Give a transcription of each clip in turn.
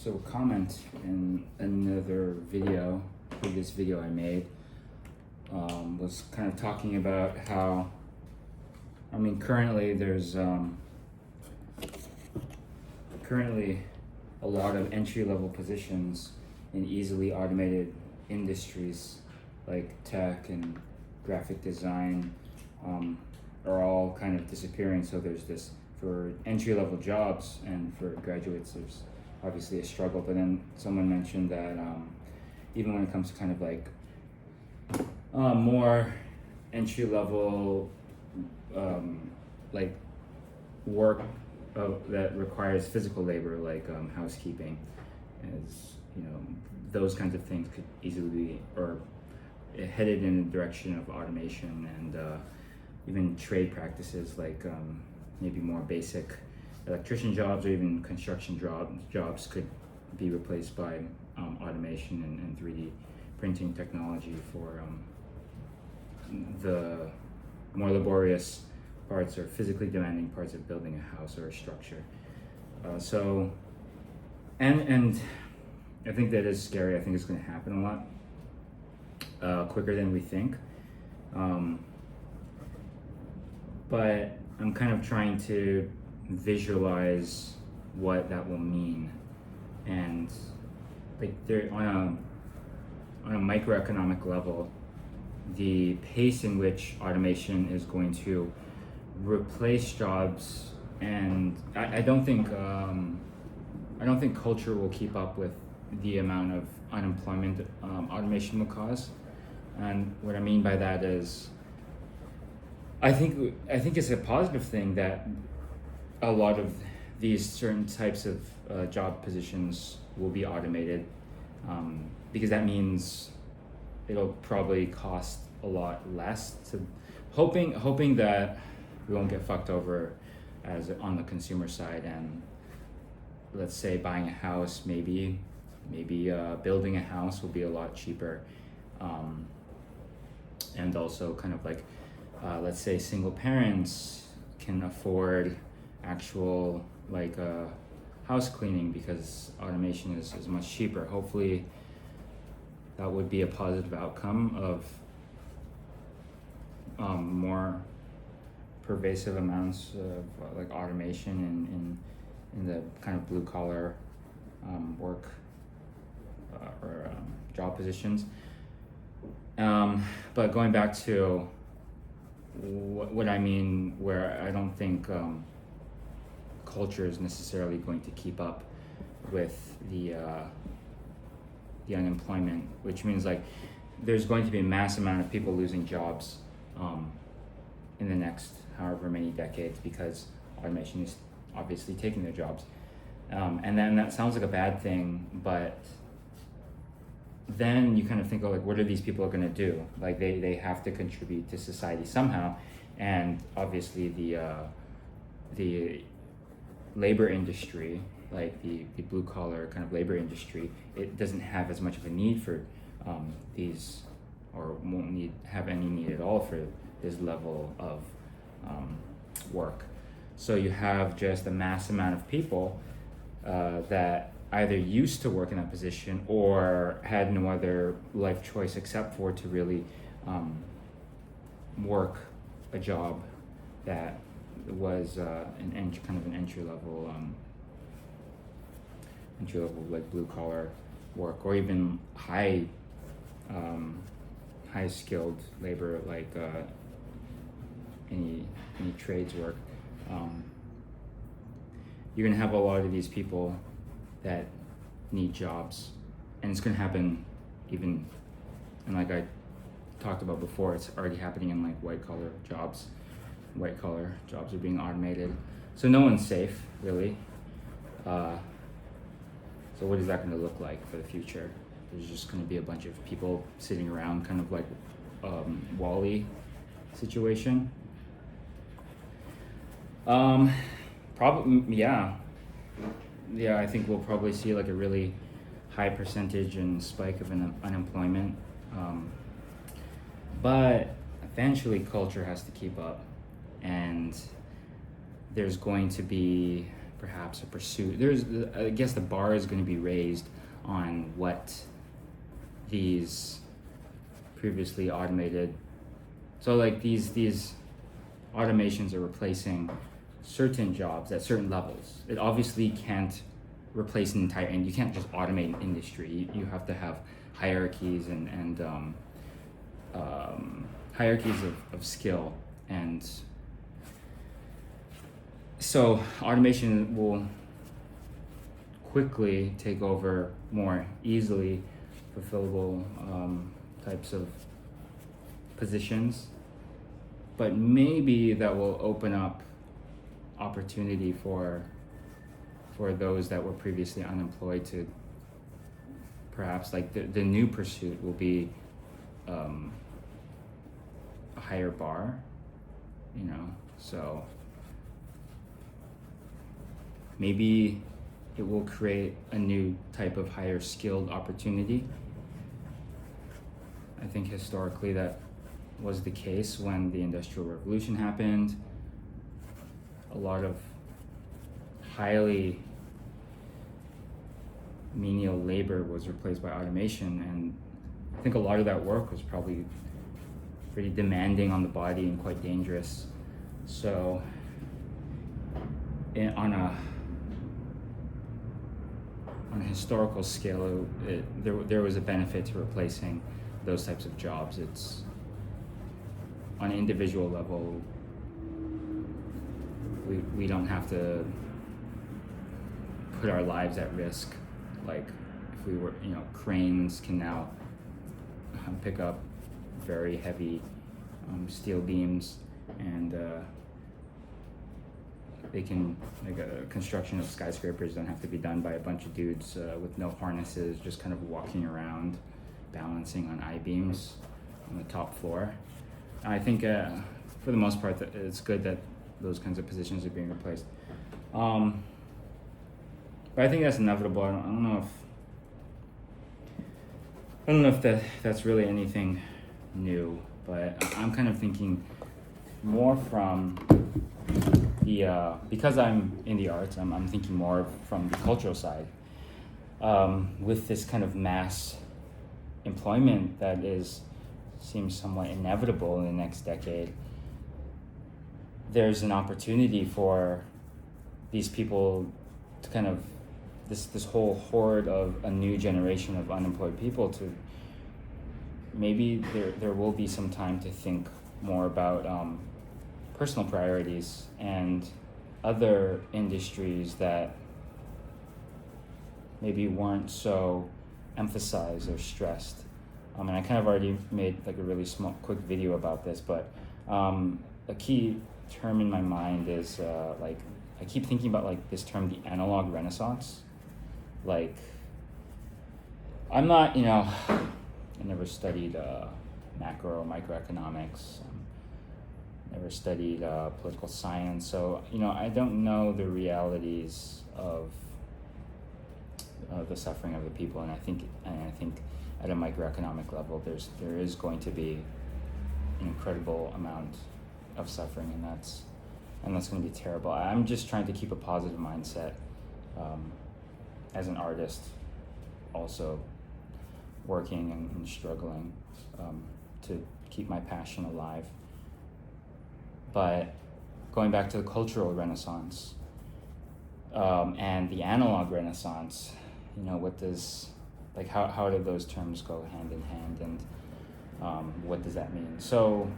So a comment in another video, previous video I made, was kind of talking about how, currently there's currently a lot of entry-level positions in easily automated industries like tech and graphic design are all kind of disappearing. So there's this, for entry-level jobs and for graduates, there's obviously a struggle. But then someone mentioned that even when it comes to kind of like more entry-level like work that requires physical labor, like housekeeping, as you know, those kinds of things could easily be or headed in the direction of automation, and even trade practices like maybe more basic electrician jobs or even construction jobs could be replaced by automation and 3D printing technology for the more laborious parts or physically demanding parts of building a house or a structure. And I think that is scary. I think it's going to happen a lot quicker than we think. But I'm kind of trying to visualize what that will mean, and like there on a microeconomic level, the pace in which automation is going to replace jobs, and I don't think culture will keep up with the amount of unemployment automation will cause. And what I mean by that is, I think it's a positive thing that a lot of these certain types of job positions will be automated, because that means it'll probably cost a lot less. Hoping that we won't get fucked over as on the consumer side, and let's say buying a house, maybe building a house will be a lot cheaper, and also kind of like let's say single parents can afford actual like house cleaning because automation is much cheaper. Hopefully that would be a positive outcome of more pervasive amounts of like automation in the kind of blue collar work or job positions. But going back to what I mean, where I don't think culture is necessarily going to keep up with the unemployment, which means like there's going to be a mass amount of people losing jobs in the next however many decades, because automation is obviously taking their jobs, and then that sounds like a bad thing, but then you kind of think, oh, like what are these people going to do? Like they have to contribute to society somehow, and obviously the labor industry, like the blue collar kind of labor industry, it doesn't have as much of a need for these, or won't have any need at all for this level of work. So you have just a mass amount of people that either used to work in that position or had no other life choice except for to really work a job that was kind of an entry level like blue collar work, or even high skilled labor, like any trades work. You're gonna have a lot of these people that need jobs, and it's gonna happen even, and like I talked about before, it's already happening in like white collar jobs. White collar jobs are being automated, so no one's safe really. So what is that going to look like for the future? There's just going to be a bunch of people sitting around, kind of like Wall-E situation. Probably, yeah. I think we'll probably see like a really high percentage and spike of unemployment, but eventually culture has to keep up, and there's going to be perhaps a pursuit. I guess the bar is going to be raised on what these previously automated, so like these automations are replacing certain jobs at certain levels. It obviously can't replace an entire, and you can't just automate an industry. You have to have hierarchies and hierarchies of skill, and so automation will quickly take over more easily fulfillable types of positions, but maybe that will open up opportunity for those that were previously unemployed to perhaps, like, the new pursuit will be a higher bar, so maybe it will create a new type of higher skilled opportunity. I think historically that was the case when the Industrial Revolution happened. A lot of highly menial labor was replaced by automation, and I think a lot of that work was probably pretty demanding on the body and quite dangerous. So on a historical scale, there was a benefit to replacing those types of jobs. It's on an individual level, we don't have to put our lives at risk. Like, if we were, cranes can now pick up very heavy steel beams, and they can, like, a construction of skyscrapers don't have to be done by a bunch of dudes with no harnesses, just kind of walking around, balancing on I-beams on the top floor. I think for the most part that it's good that those kinds of positions are being replaced. But I think that's inevitable. I don't know if that's really anything new, but I'm kind of thinking more from the because I'm in the arts, I'm thinking more from the cultural side. With this kind of mass employment that seems somewhat inevitable in the next decade, there's an opportunity for these people to kind of, this whole horde of a new generation of unemployed people, to maybe there will be some time to think more about personal priorities and other industries that maybe weren't so emphasized or stressed. And I kind of already made like a really small, quick video about this, but a key term in my mind is like, I keep thinking about like this term, the analog renaissance. Like, I'm not, I never studied macro or microeconomics, never studied political science, so I don't know the realities of the suffering of the people, and I think at a microeconomic level there is going to be an incredible amount of suffering, and that's going to be terrible. I'm just trying to keep a positive mindset as an artist, also working and struggling to keep my passion alive. But going back to the cultural renaissance and the analog renaissance, what does, like, how do those terms go hand in hand, and what does that mean? So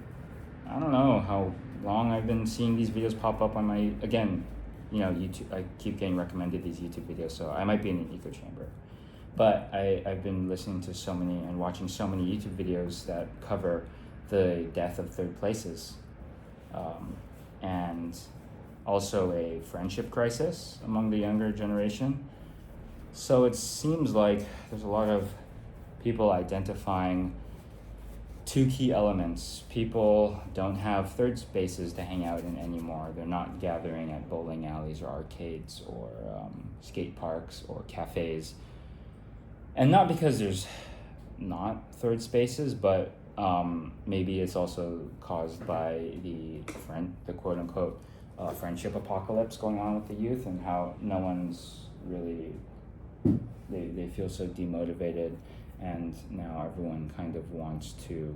I don't know how long I've been seeing these videos pop up on my, again, YouTube. I keep getting recommended these YouTube videos, so I might be in an echo chamber. But I've been listening to so many and watching so many YouTube videos that cover the death of third places, and also a friendship crisis among the younger generation. So it seems like there's a lot of people identifying two key elements. People don't have third spaces to hang out in anymore. They're not gathering at bowling alleys or arcades or skate parks or cafes. And not because there's not third spaces, but maybe it's also caused by the quote unquote friendship apocalypse going on with the youth, and how no one's really, they feel so demotivated, and now everyone kind of wants to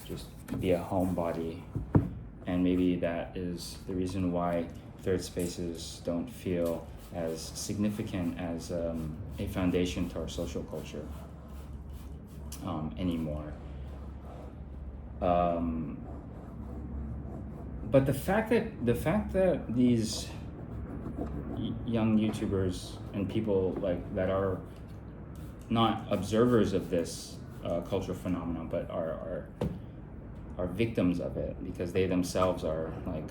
just be a homebody, and maybe that is the reason why third spaces don't feel as significant as a foundation to our social culture anymore. But the fact that these young YouTubers and people like that are not observers of this cultural phenomenon, but are victims of it because they themselves are like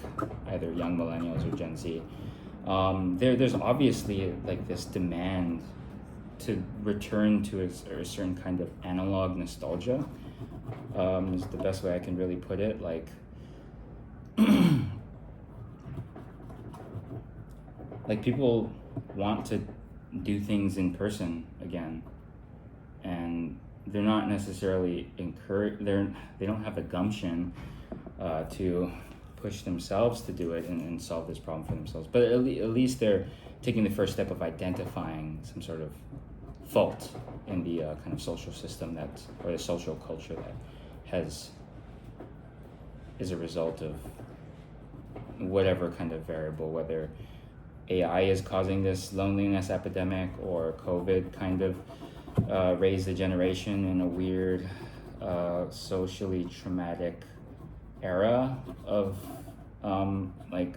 either young millennials or Gen Z. There's obviously like this demand to return to a certain kind of analog nostalgia. Is the best way I can really put it. Like, like people want to do things in person again, and they're not necessarily encouraged. They don't have the gumption to push themselves to do it and solve this problem for themselves. But at least they're taking the first step of identifying some sort of fault in the kind of social system or the social culture that is a result of whatever kind of variable, whether AI is causing this loneliness epidemic or COVID kind of raised a generation in a weird socially traumatic era of like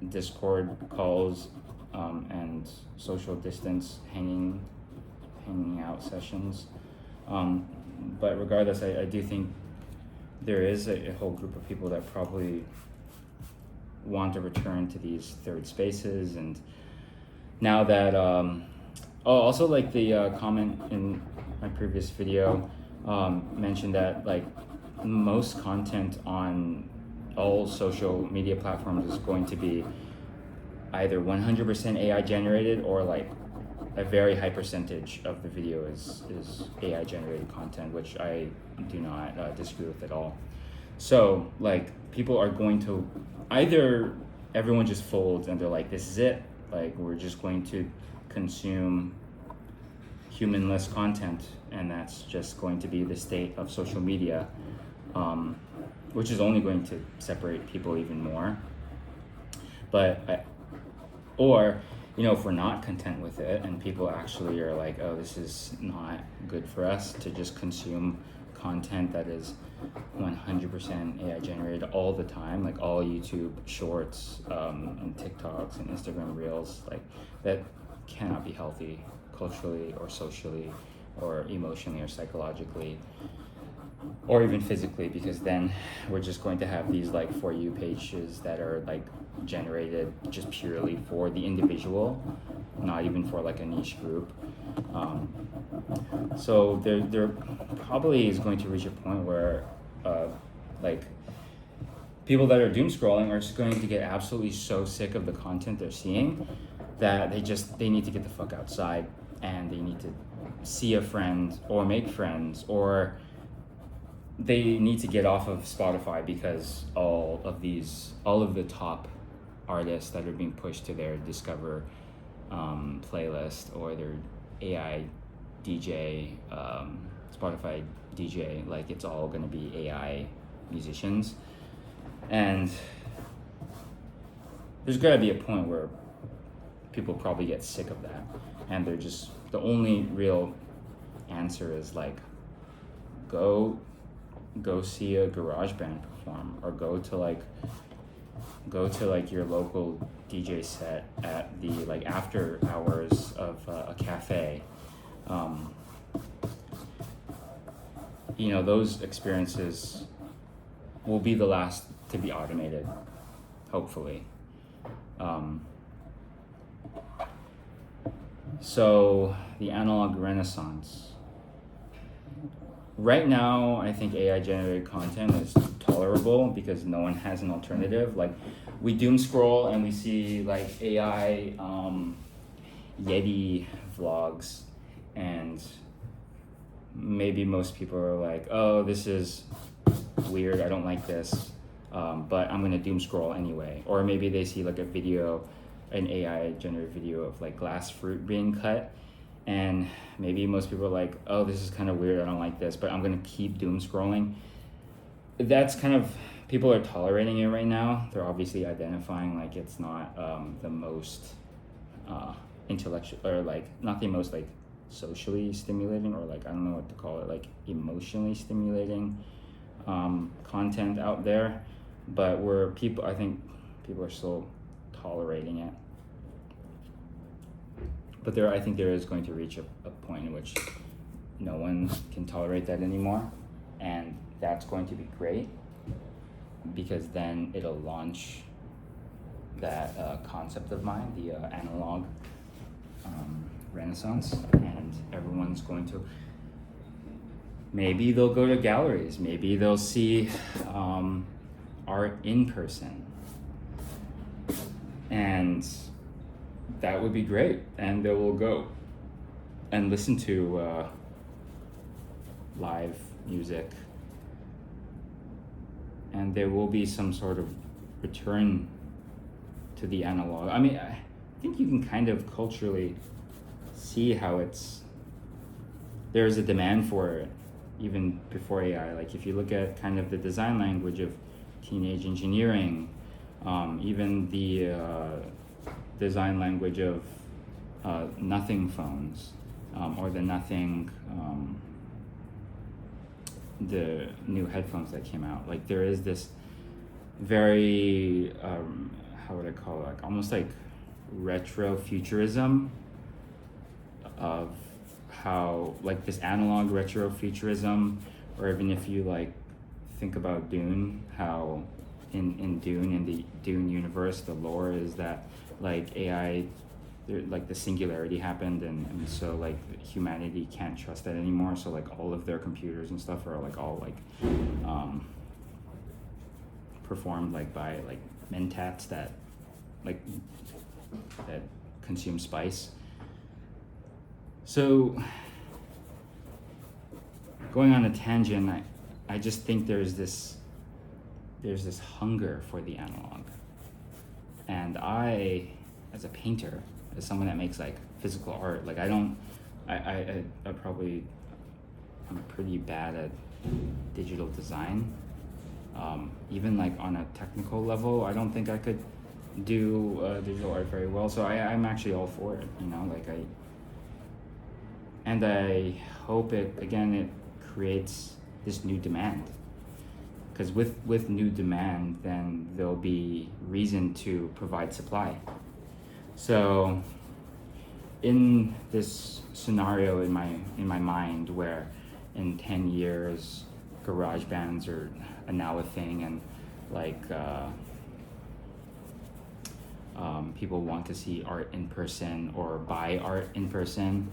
Discord calls and social distance hanging out sessions. But regardless, I do think there is a whole group of people that probably want to return to these third spaces. And now that also like the comment in my previous video mentioned that like most content on all social media platforms is going to be either 100% AI generated, or like a very high percentage of the video is AI generated content, which I do not disagree with at all. So like people are going to either everyone just folds and they're like, this is it, like we're just going to consume humanless content, and that's just going to be the state of social media, which is only going to separate people even more. But or you know, if we're not content with it and people actually are like, oh, this is not good for us to just consume content that is 100% AI generated all the time, like all YouTube shorts and TikToks and Instagram reels, like that cannot be healthy culturally or socially or emotionally or psychologically or even physically, because then we're just going to have these like For You pages that are like generated just purely for the individual, not even for like a niche group. So there probably is going to reach a point where like people that are doom scrolling are just going to get absolutely so sick of the content they're seeing that they need to get the fuck outside, and they need to see a friend or make friends, or they need to get off of Spotify because all of the top artists that are being pushed to their Discover playlist or their AI DJ, Spotify DJ, like it's all going to be AI musicians. And there's got to be a point where people probably get sick of that, and they're just, the only real answer is like go see a garage band perform, or go to like your local DJ set at the like after hours of a cafe. You know, those experiences will be the last to be automated, hopefully. So the analog renaissance. Right now, I think AI generated content is tolerable because no one has an alternative. Like, we doom scroll and we see like AI Yeti vlogs, and maybe most people are like, oh, this is weird, I don't like this. but I'm gonna doom scroll anyway. Or maybe they see like a video, an AI generated video of like glass fruit being cut, and maybe most people are like, oh, this is kind of weird, I don't like this, but I'm gonna keep doom scrolling. That's kind of, people are tolerating it right now. They're obviously identifying like it's not the most intellectual, or like not the most like socially stimulating, or like I don't know what to call it, like emotionally stimulating content out there. But I think people are still tolerating it. But I think there is going to reach a point in which no one can tolerate that anymore, and that's going to be great, because then it'll launch that concept of mine, the analog renaissance, and everyone's going to, maybe they'll go to galleries, maybe they'll see art in person, and that would be great, and they will go and listen to live music, and there will be some sort of return to the analog. I mean, I think you can kind of culturally see how there's a demand for it even before AI. Like if you look at kind of the design language of teenage engineering, even the design language of nothing phones, or the nothing, the new headphones that came out. Like there is this very, how would I call it? Like almost like retro futurism of how, like this analog retro futurism, or even if you like think about Dune, how in Dune, in the Dune universe, the lore is that like AI, like the singularity happened, and so like humanity can't trust that anymore, so like all of their computers and stuff are like all like performed like by like mentats that consume spice. So going on a tangent, I just think there's this hunger for the analog, and I, as a painter, as someone that makes like physical art, like I probably, I'm pretty bad at digital design. Even like on a technical level, I don't think I could do digital art very well. So I'm actually all for it, you know, like I hope it creates this new demand, because with new demand, then there'll be reason to provide supply. So in this scenario in my mind, where in 10 years garage bands are now a thing, and like people want to see art in person or buy art in person,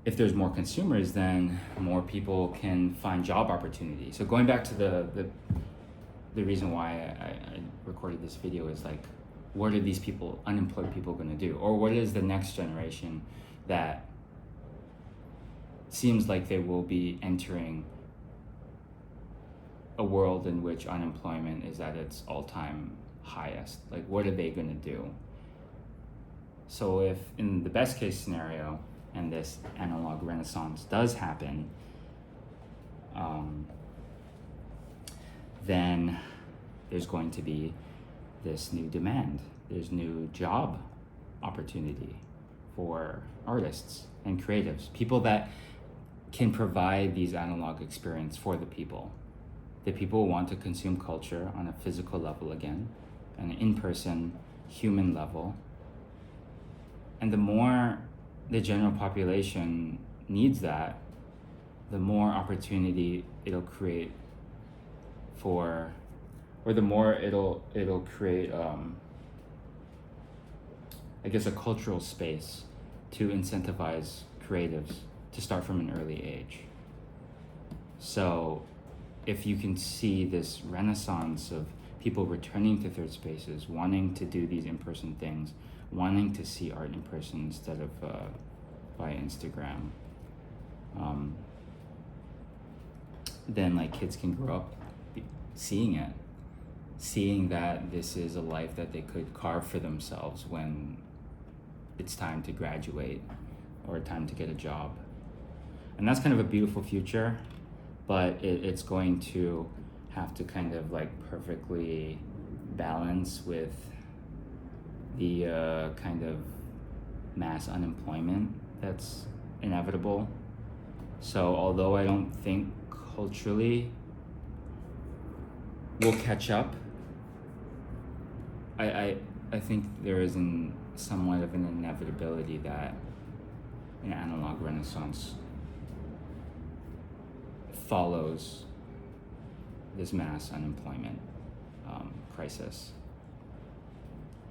if there's more consumers, then more people can find job opportunities. So going back to the reason why I recorded this video is like, what are these people, unemployed people, going to do? Or what is the next generation that seems like they will be entering a world in which unemployment is at its all-time highest? Like, what are they going to do? So if in the best case scenario, and this analog renaissance does happen, then there's going to be this new demand. There's new job opportunity for artists and creatives, people that can provide these analog experience for the people. The people want to consume culture on a physical level again, an in-person human level. And the more the general population needs that, the more opportunity it'll create for, or the more it'll create, I guess, a cultural space to incentivize creatives to start from an early age. So if you can see this renaissance of people returning to third spaces, wanting to do these in-person things, wanting to see art in person instead of by Instagram, then like kids can grow up seeing it, seeing that this is a life that they could carve for themselves when it's time to graduate or time to get a job. And that's kind of a beautiful future, but it's going to have to kind of like perfectly balance with the kind of mass unemployment that's inevitable. So although I don't think culturally we'll catch up, I think there is somewhat of an inevitability that an analog renaissance follows this mass unemployment crisis.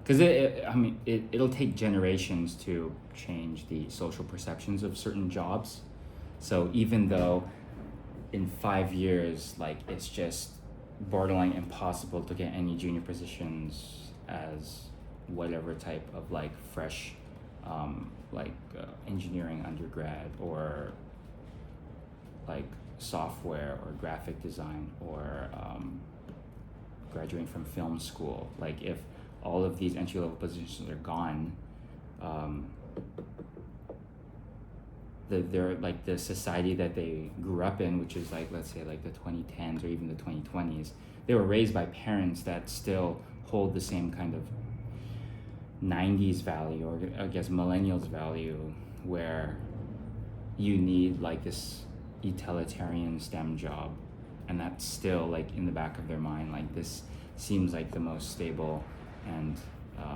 Because it'll take generations to change the social perceptions of certain jobs. So even though in 5 years, like it's just borderline impossible to get any junior positions as whatever type of like fresh engineering undergrad or like software or graphic design or graduating from film school. Like if all of these entry-level positions are gone, they're like the society that they grew up in, which is like, let's say like the 2010s or even the 2020s, they were raised by parents that still hold the same kind of 90s value, or I guess millennials value, where you need like this utilitarian STEM job, and that's still like in the back of their mind, like this seems like the most stable and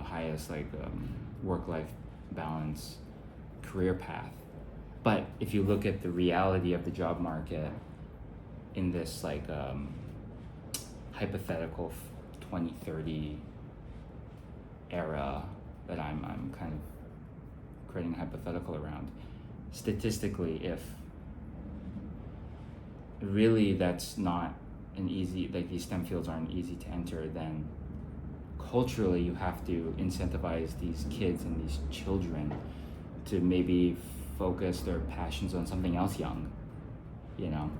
highest like work-life balance career path. But if you look at the reality of the job market in this like hypothetical 2030 era that I'm kind of creating a hypothetical around, statistically, if really that's not an easy, like these STEM fields aren't easy to enter, then culturally you have to incentivize these kids and these children to maybe focus their passions on something else young, you know.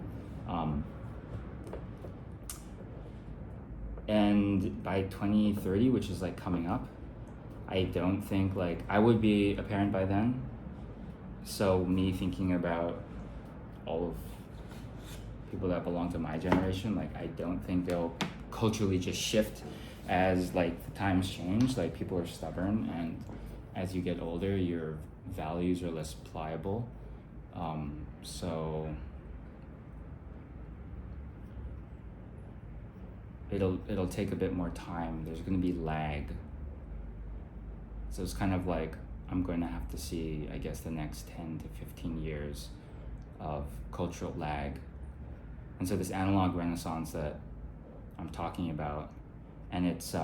And by 2030, which is like coming up, I don't think like I would be a parent by then. So me thinking about all of people that belong to my generation, like I don't think they'll culturally just shift as like the times change. Like people are stubborn, and as you get older, your values are less pliable. So it'll take a bit more time. There's going to be lag. So it's kind of like I'm going to have to see, I guess, the next 10 to 15 years of cultural lag. And so this analog renaissance that I'm talking about, and its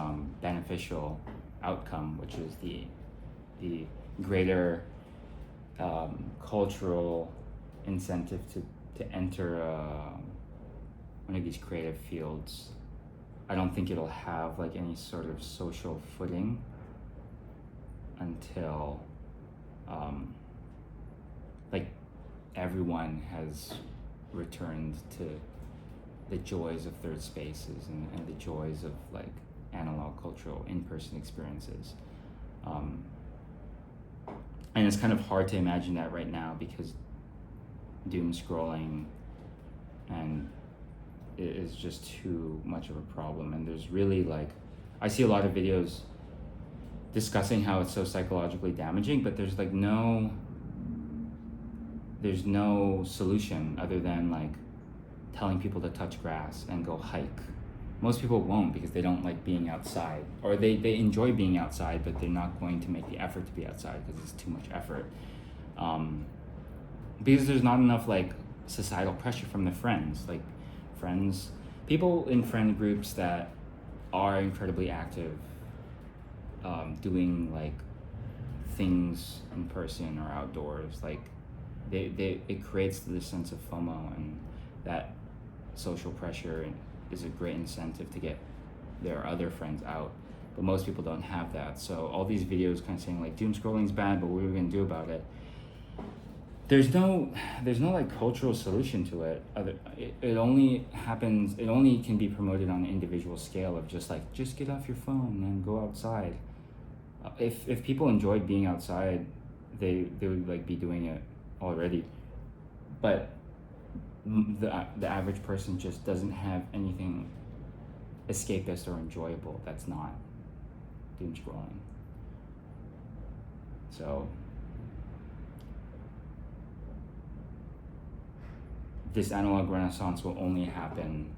beneficial outcome, which is the greater cultural incentive to enter one of these creative fields, I don't think it'll have like any sort of social footing until like everyone has returned to the joys of third spaces and the joys of like analog cultural in-person experiences. And it's kind of hard to imagine that right now because doom scrolling and it is just too much of a problem. And there's really like, I see a lot of videos discussing how it's so psychologically damaging, but there's no solution other than like telling people to touch grass and go hike. Most people won't because they don't like being outside, or they enjoy being outside, but they're not going to make the effort to be outside because it's too much effort. Because there's not enough like societal pressure from the friends, people in friend groups that are incredibly active, doing like things in person or outdoors, like it creates this sense of FOMO, and that social pressure is a great incentive to get their other friends out. But most people don't have that. So all these videos kind of saying like doom scrolling is bad, but what are we going to do about it? there's no like cultural solution to it. It only happens, it only can be promoted on an individual scale of just like, just get off your phone and go outside. If people enjoyed being outside, they would like be doing it already. But the average person just doesn't have anything escapist or enjoyable that's not doom scrolling. So this analog renaissance will only happen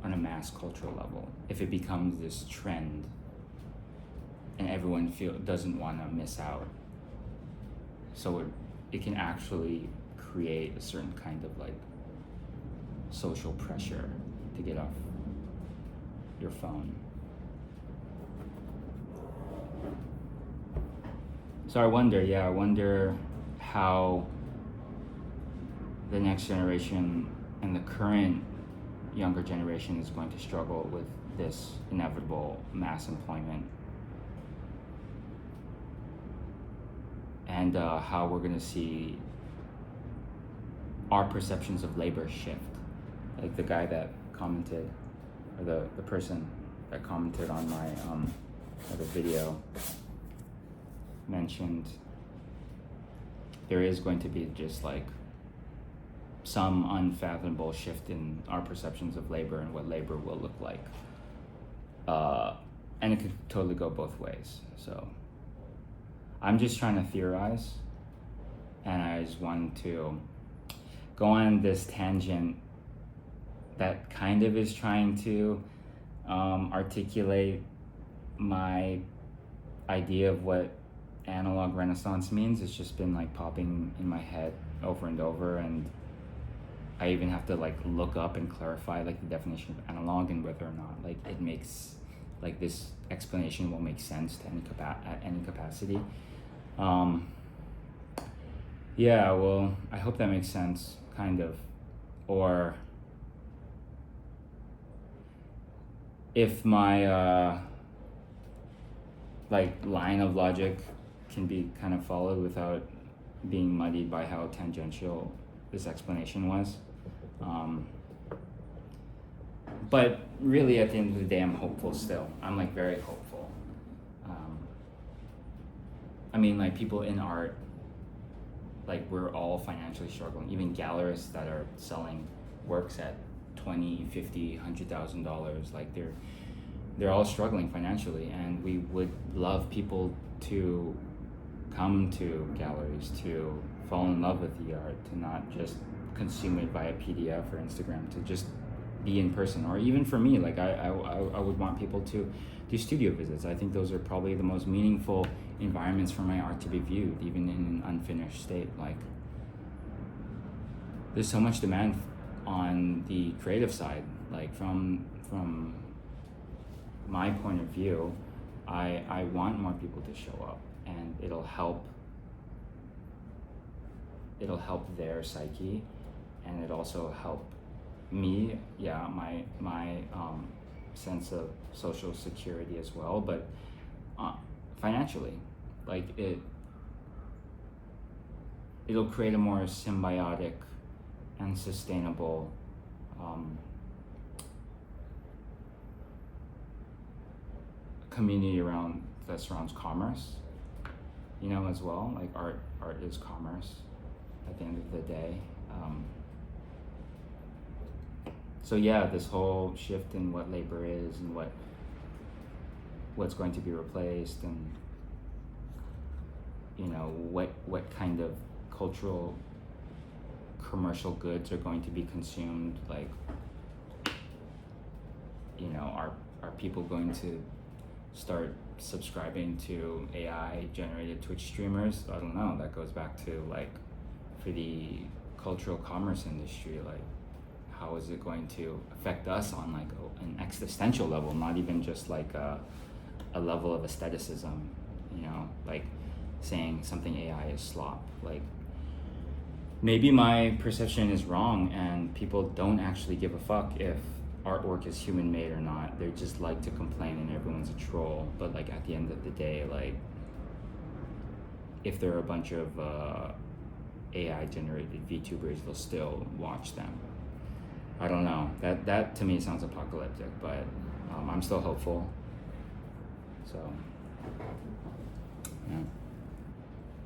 on a mass cultural level if it becomes this trend and everyone doesn't want to miss out. So it can actually create a certain kind of like social pressure to get off your phone. So I wonder how the next generation and the current younger generation is going to struggle with this inevitable mass employment, and how we're going to see our perceptions of labor shift. Like the guy that commented, or the person that commented on my other video mentioned, there is going to be just like some unfathomable shift in our perceptions of labor and what labor will look like. And it could totally go both ways. So I'm just trying to theorize, and I just wanted to go on this tangent that kind of is trying to articulate my idea of what analog renaissance means. It's just been like popping in my head over and over, and I even have to like look up and clarify like the definition of analog and whether or not like it makes like this explanation will make sense to at any capacity. Yeah, well, I hope that makes sense, kind of. Or if my like line of logic can be kind of followed without being muddied by how tangential this explanation was. But really at the end of the day, I'm hopeful still. I'm like very hopeful. I mean, like people in art, like we're all financially struggling. Even gallerists that are selling works at $20, $50, $100,000, like they're all struggling financially, and we would love people to come to galleries, to fall in love with the art, to not just consume it via PDF or Instagram, to just be in person. Or even for me, like I would want people to do studio visits. I think those are probably the most meaningful environments for my art to be viewed, even in an unfinished state. Like there's so much demand on the creative side. Like from my point of view, I want more people to show up, and it'll help their psyche, and it also help me, my sense of social security as well, but financially, like it'll create a more symbiotic and sustainable community that surrounds commerce, as well. Like art is commerce at the end of the day. So yeah, this whole shift in what labor is and what's going to be replaced, and what kind of cultural commercial goods are going to be consumed. Like are people going to start subscribing to AI generated Twitch streamers? I don't know. That goes back to like for the cultural commerce industry, like how is it going to affect us on like an existential level, not even just like a level of aestheticism, like saying something AI is slop. Like maybe my perception is wrong and people don't actually give a fuck if artwork is human made or not. They just like to complain and everyone's a troll. But like at the end of the day, like if there are a bunch of AI generated VTubers will still watch them. I don't know. That to me sounds apocalyptic, but I'm still hopeful. So.